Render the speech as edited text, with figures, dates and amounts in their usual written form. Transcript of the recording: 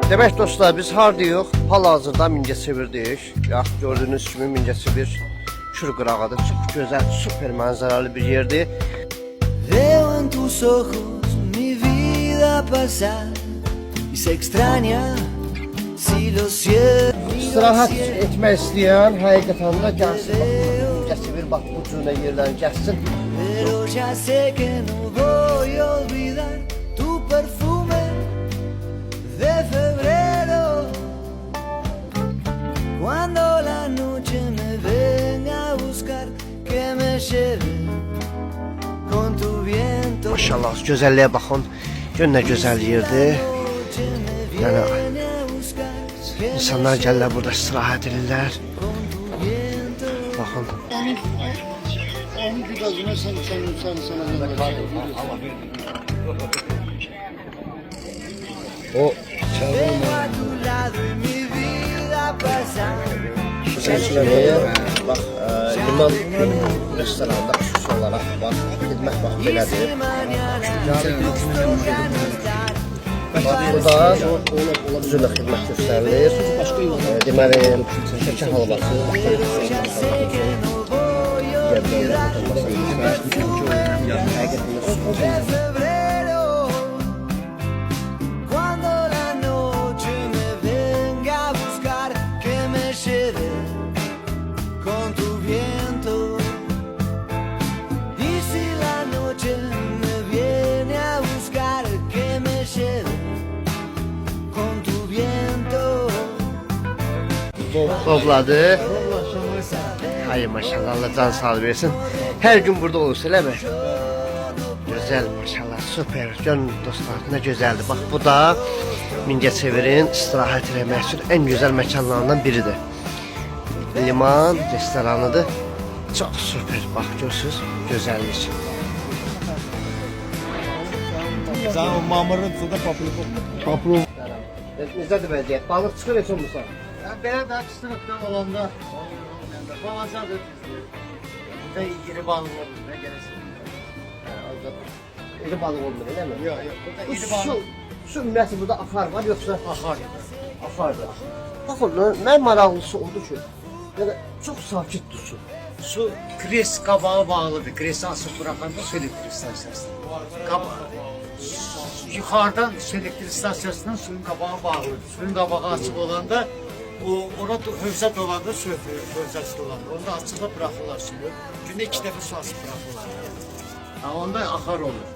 Demek dostlar, biz hardayıq? Hal-hazırda Mingəçevirdəyik. Gördüğünüz kimi Mingəçevir Kür qırağıdır. Çok güzel, süper manzaralı bir yerdir. Veo en tus ojos mi vida pasar y se extraña si lo siento. İstirahat etmək istəyən həqiqətən də gəlsin. Mingəçevir bax bu cürlə yerlər gəlsin. Pero ya sé que no voy a olvidar tu perfume de febrero. Cuando la noche me venga a buscar, que me lleve con tu viento. Maşallah, gözəlliyə baxın. Gör nə gözəl yerdir. Yəni insanlar gəlirlər burada istirahət edirlər. Baxın. Onun gazına sen O Vengo a tu lado y mi vida pasa. Güzelçiləməyə bax, liman restoranda xüsusi olaraq bax, xidmət bax belədir. Bax, burada üzrlə xidmət göstərilir. Deməli, şəkər halvası. De febrero, cuando la noche me venga a buscar, que me lleve con tu viento. Y si la noche me viene a buscar, que me lleve con tu viento. Topladı. Hayır maşallah, Allah can sağlığı versin. Her gün burada olursa elə mi? Güzel maşallah, süper. Görün dostlar, ne güzeldi. Bak bu da Mingəçevirin istirahət etmək üçün en güzel məkanlarından biridir. Liman restoranıdır. Çok süper. Bak görürsünüz, güzellik. Sen o mamırın suda paplı. Necədir vəziyyət? Balıq çıxır heç olmasa. Belə də kısırıqdan olanda balacadır. Burada iri balık olur. Ne geresi? İri balıq olmur, elə mi? Yok yok. Burada Bu iri su, balık su ümumiyyətlə burada axar var, yoxsa akar. axardır. Baxın, mən maraqlısı oldu ki, yəni çox sakitdir su. Su kres kabağı bağlıdır. Kresi asıp bırakanda su elektrik istasyasına. Yukarıdan su elektrik istasyasından suyun kabağı bağlıdır. Suyun kabağı açık olanda orada hövzə dolanda su hövzəsi dolanır. Onda açıqda bırakırlar suyu. Günde 2 dəfə su asıp bırakırlar. Onda akar olur.